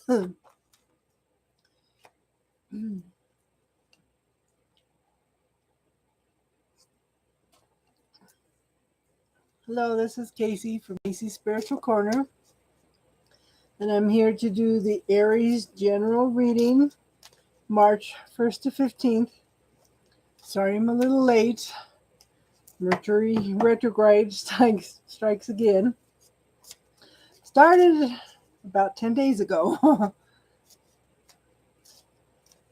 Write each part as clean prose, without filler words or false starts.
Hello, this is Casey from Casey's Spiritual Corner, and I'm here to do the Aries general reading, March 1st to 15th. Sorry I'm a little late. Mercury retrograde strikes again. Started about 10 days ago.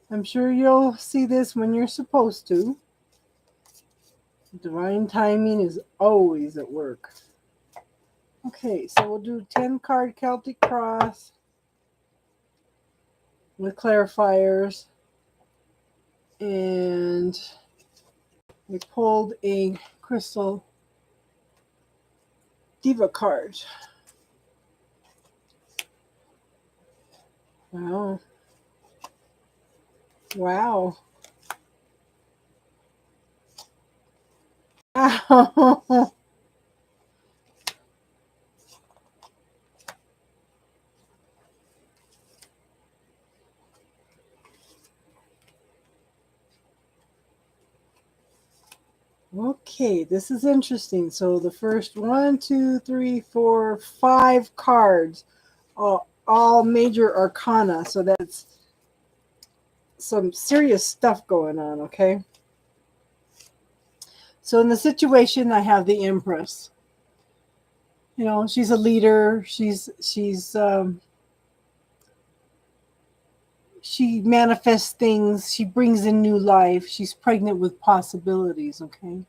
I'm sure you'll see this when you're supposed to. Divine timing is always at work. Okay, so we'll do 10 card Celtic Cross with clarifiers. And we pulled a crystal diva card. Wow. Wow. Wow. Okay, this is interesting. So the first 1, 2, 3, 4, 5 cards, all major arcana. So that's some serious stuff going on, okay? So in the situation, I have the Empress. You know, she's a leader. She manifests things. She brings in new life. She's pregnant with possibilities, okay?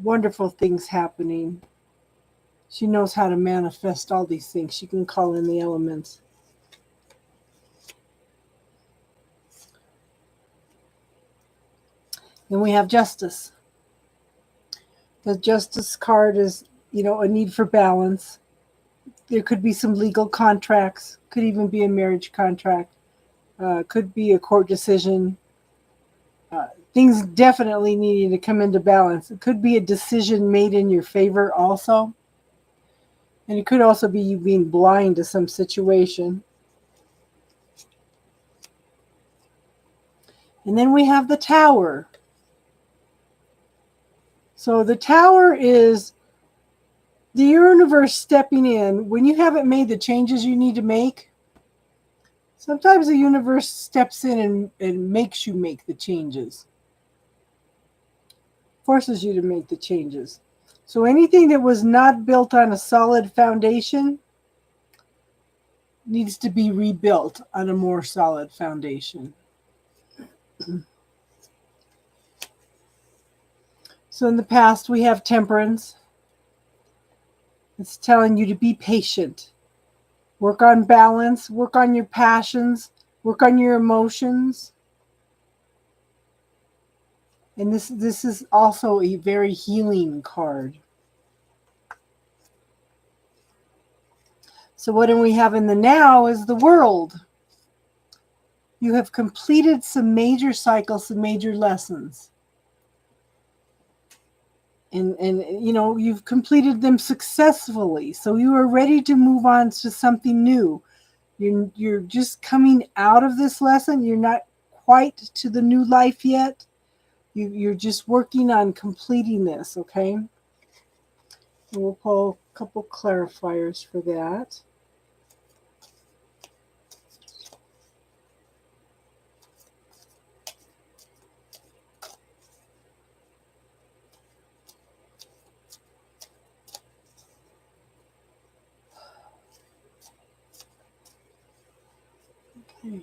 Wonderful things happening. She knows how to manifest all these things. She can call in the elements. Then we have Justice. The Justice card is, a need for balance. There could be some legal contracts. Could even be a marriage contract. Could be a court decision. Things definitely needing to come into balance. It could be a decision made in your favor also. And it could also be you being blind to some situation. And then we have the Tower. So the Tower is the universe stepping in when you haven't made the changes you need to make. Sometimes the universe steps in and makes you make the changes. Forces you to make the changes. So anything that was not built on a solid foundation needs to be rebuilt on a more solid foundation. So in the past, we have Temperance. It's telling you to be patient. Work on balance. Work on your passions. Work on your emotions. And this is also a very healing card. So what do we have in the now is the World. You have completed some major cycles, some major lessons. And you've completed them successfully. So you are ready to move on to something new. You're just coming out of this lesson. You're not quite to the new life yet. You're just working on completing this, okay? And we'll pull a couple clarifiers for that. Okay.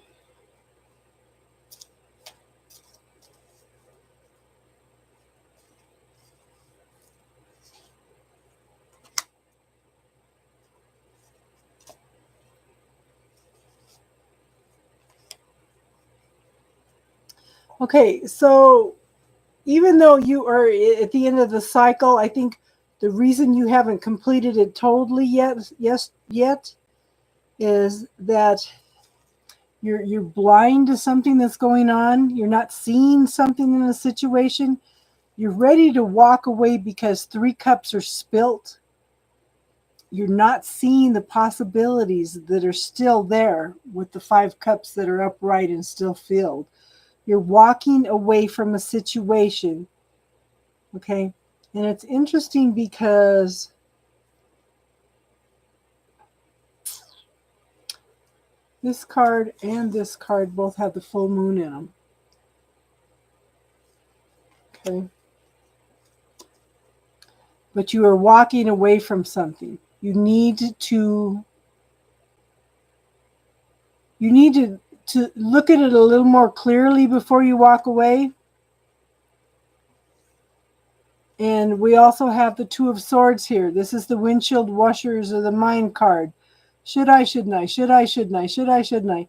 Okay, so even though you are at the end of the cycle, I think the reason you haven't completed it totally yet is that you're blind to something that's going on. You're not seeing something in a situation. You're ready to walk away because 3 cups are spilt. you're not seeing the possibilities that are still there with the 5 cups that are upright and still filled. You're walking away from a situation, okay? And it's interesting because this card and this card both have the full moon in them, okay? But you are walking away from something. You need to look at it a little more clearly before you walk away. And we also have the 2 of Swords here. This is the windshield washers or the mind card. Should I, shouldn't I? Should I, shouldn't I? Should I, shouldn't I?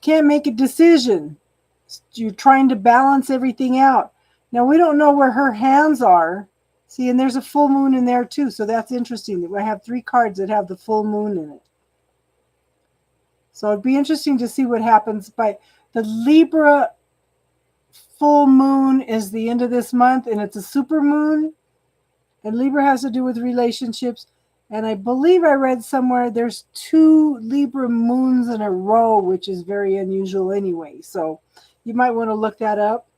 Can't make a decision. You're trying to balance everything out. Now, we don't know where her hands are. See, and there's a full moon in there too. So that's interesting. I have 3 cards that have the full moon in it. So it'd be interesting to see what happens. By the Libra full moon is the end of this month, and it's a super moon. And Libra has to do with relationships. And I believe I read somewhere there's 2 Libra moons in a row, which is very unusual anyway. So you might want to look that up.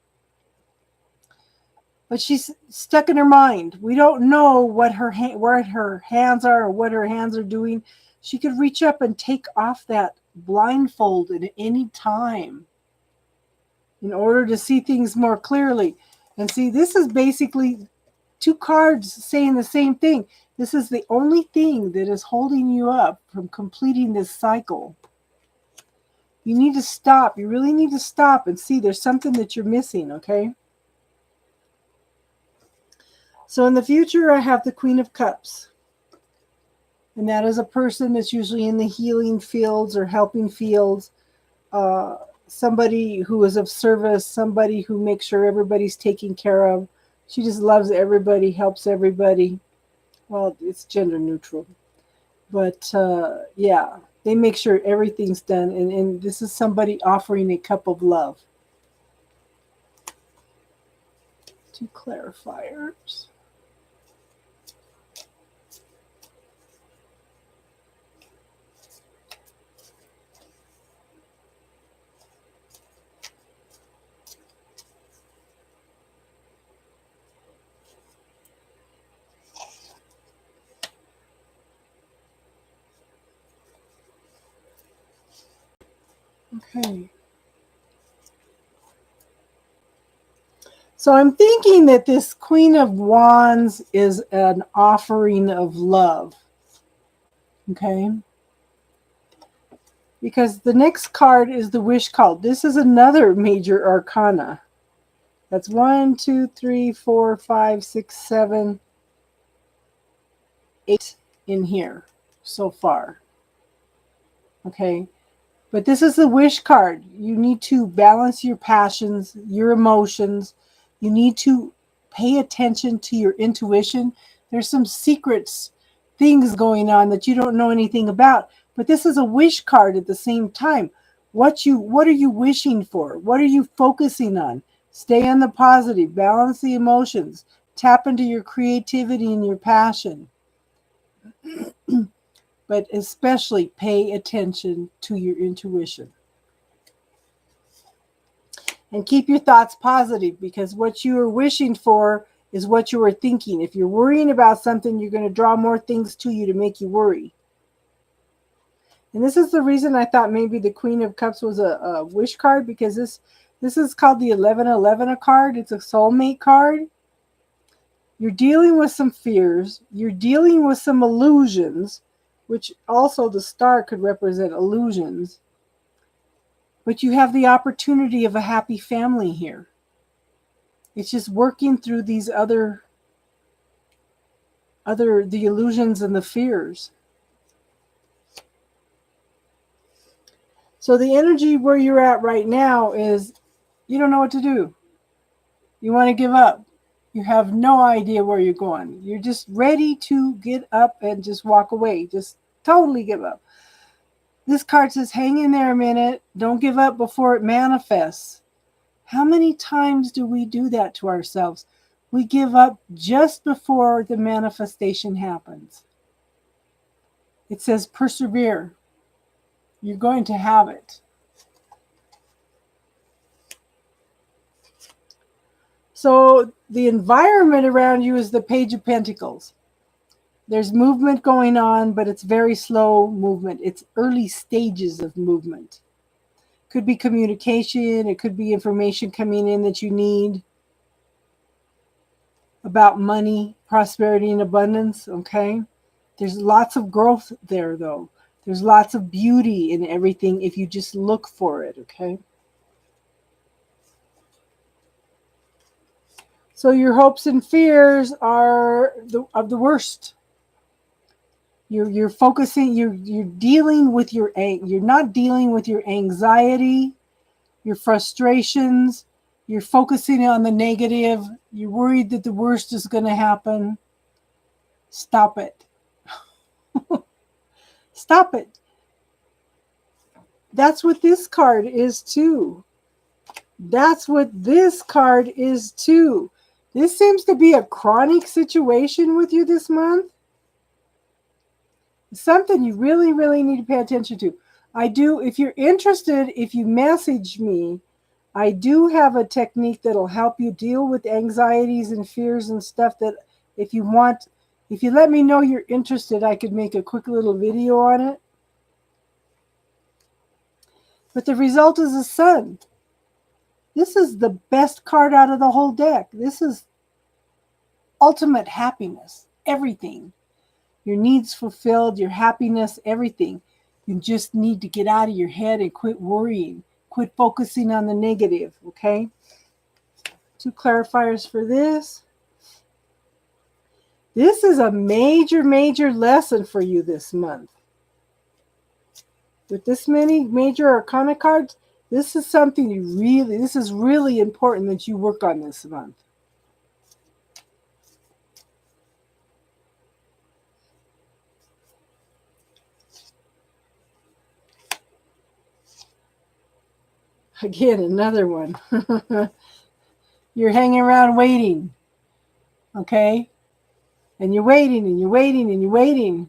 But she's stuck in her mind. We don't know what where her hands are or what her hands are doing. She could reach up and take off that blindfold at any time in order to see things more clearly. And see, this is basically 2 cards saying the same thing. This is the only thing that is holding you up from completing this cycle. You need to stop. You really need to stop and see there's something that you're missing, okay? So in the future, I have the Queen of Cups. And that is a person that's usually in the healing fields or helping fields. Somebody who is of service, somebody who makes sure everybody's taken care of. She just loves everybody, helps everybody. Well, it's gender neutral. But yeah, they make sure everything's done. And this is somebody offering a cup of love. 2 clarifiers. Okay. So I'm thinking that this Queen of Wands is an offering of love. Okay. Because the next card is the Wish card. This is another major arcana. That's 1, 2, 3, 4, 5, 6, 7, 8 in here so far. Okay. But this is the Wish card. You need to balance your passions, your emotions. You need to pay attention to your intuition. There's some secrets, things going on that you don't know anything about. But this is a wish card at the same time. What are you wishing for? What are you focusing on? Stay on the positive, balance the emotions, tap into your creativity and your passion. But especially pay attention to your intuition. And keep your thoughts positive, because what you are wishing for is what you are thinking. If you're worrying about something, you're going to draw more things to you to make you worry. And this is the reason I thought maybe the Queen of Cups was a wish card, because this is called the 1111 card. It's a soulmate card. You're dealing with some fears. You're dealing with some illusions, which also the star could represent illusions. But you have the opportunity of a happy family here. It's just working through these the illusions and the fears. So the energy where you're at right now is you don't know what to do. You want to give up. You have no idea where you're going. You're just ready to get up and just walk away. Just totally give up. This card says, hang in there a minute. Don't give up before it manifests. How many times do we do that to ourselves? We give up just before the manifestation happens. It says persevere. You're going to have it. So the environment around you is the Page of Pentacles. There's movement going on, but it's very slow movement. It's early stages of movement. Could be communication. It could be information coming in that you need about money, prosperity, and abundance. Okay. There's lots of growth there, though. There's lots of beauty in everything if you just look for it. Okay. So your hopes and fears are of the worst. You're focusing. You're dealing with your you're not dealing with your anxiety, your frustrations. You're focusing on the negative. You're worried that the worst is going to happen. Stop it. Stop it. That's what this card is too. That's what this card is too. This seems to be a chronic situation with you this month. Something you really, really need to pay attention to. If you're interested, if you message me, I do have a technique that'll help you deal with anxieties and fears and stuff that if you let me know you're interested, I could make a quick little video on it. But the result is the Sun. This is the best card out of the whole deck. This is ultimate happiness, everything. Your needs fulfilled, your happiness, everything. You just need to get out of your head and quit worrying. Quit focusing on the negative, okay? 2 clarifiers for this. This is a major, major lesson for you this month. With this many major arcana cards, this is something this is really important that you work on this month. Again, another one. You're hanging around waiting, okay? And you're waiting and you're waiting and you're waiting.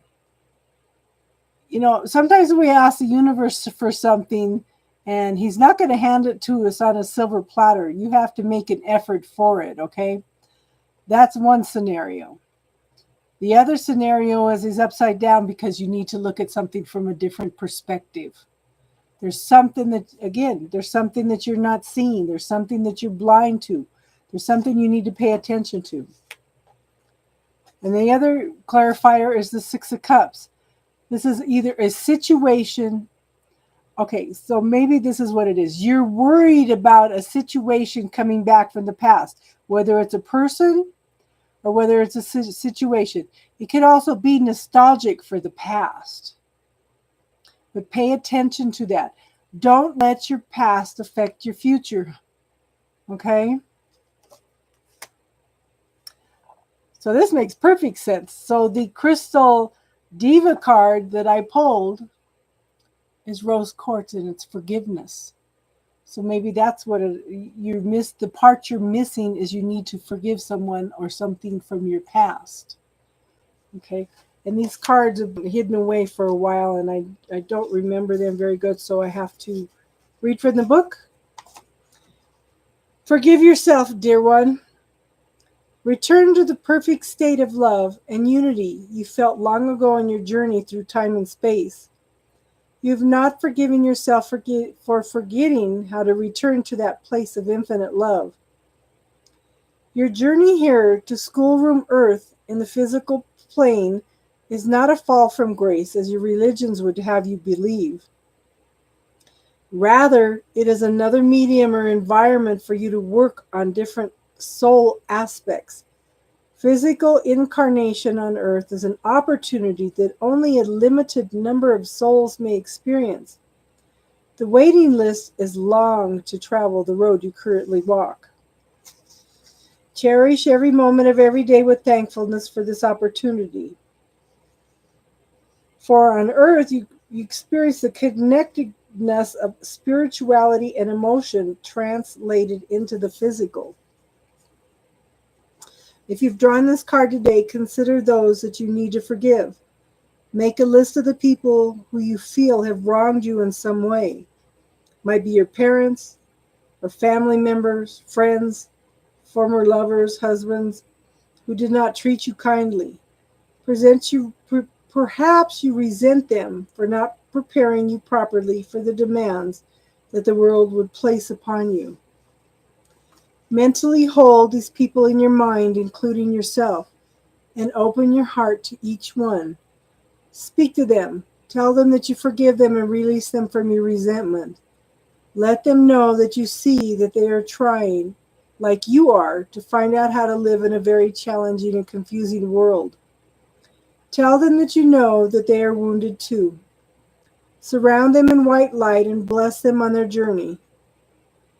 You know, sometimes we ask the universe for something and he's not going to hand it to us on a silver platter. You have to make an effort for it, okay? That's one scenario. The other scenario is he's upside down because you need to look at something from a different perspective. There's something that you're not seeing. There's something that you're blind to. There's something you need to pay attention to. And the other clarifier is the 6 of Cups. This is either a situation. Okay, so maybe this is what it is. You're worried about a situation coming back from the past, whether it's a person or whether it's a situation. It could also be nostalgic for the past. But pay attention to that. Don't let your past affect your future. Okay? So this makes perfect sense. So the Crystal Diva card that I pulled is Rose Quartz, and it's forgiveness. So maybe that's what you missed. The part you're missing is you need to forgive someone or something from your past. Okay? And these cards have been hidden away for a while, and I don't remember them very good, so I have to read from the book. Forgive yourself, dear one. Return to the perfect state of love and unity you felt long ago on your journey through time and space. You have not forgiven yourself for forgetting how to return to that place of infinite love. Your journey here to schoolroom earth in the physical plane is not a fall from grace as your religions would have you believe. Rather, it is another medium or environment for you to work on different soul aspects. Physical incarnation on earth is an opportunity that only a limited number of souls may experience. The waiting list is long to travel the road you currently walk. Cherish every moment of every day with thankfulness for this opportunity. For on earth, you experience the connectedness of spirituality and emotion translated into the physical. If you've drawn this card today, consider those that you need to forgive. Make a list of the people who you feel have wronged you in some way. Might be your parents or family members, friends, former lovers, husbands who did not treat you kindly. Perhaps you resent them for not preparing you properly for the demands that the world would place upon you. Mentally hold these people in your mind, including yourself, and open your heart to each one. Speak to them. Tell them that you forgive them and release them from your resentment. Let them know that you see that they are trying, like you are, to find out how to live in a very challenging and confusing world. Tell them that you know that they are wounded too. Surround them in white light and bless them on their journey.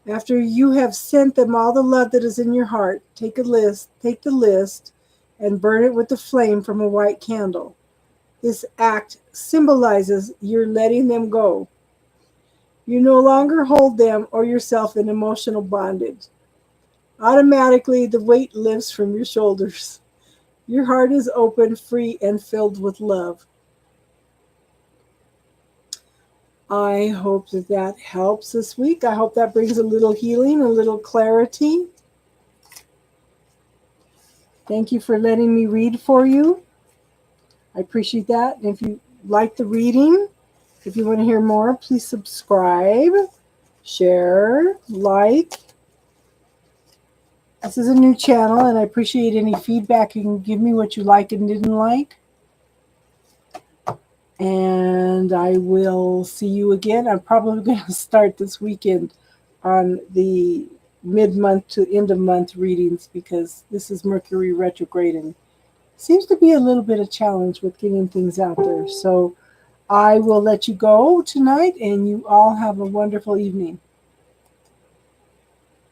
After you have sent them all the love that is in your heart, take the list, and burn it with the flame from a white candle. This act symbolizes you're letting them go. You no longer hold them or yourself in emotional bondage. Automatically, the weight lifts from your shoulders. Your heart is open, free, and filled with love. I hope that that helps this week. I hope that brings a little healing, a little clarity. Thank you for letting me read for you. I appreciate that. And if you like the reading, if you want to hear more, please subscribe, share, like. This is a new channel, and I appreciate any feedback you can give me, what you liked and didn't like. And I will see you again. I'm probably going to start this weekend on the mid-month to end-of-month readings because this is Mercury retrograde and seems to be a little bit of challenge with getting things out there. So I will let you go tonight, and you all have a wonderful evening.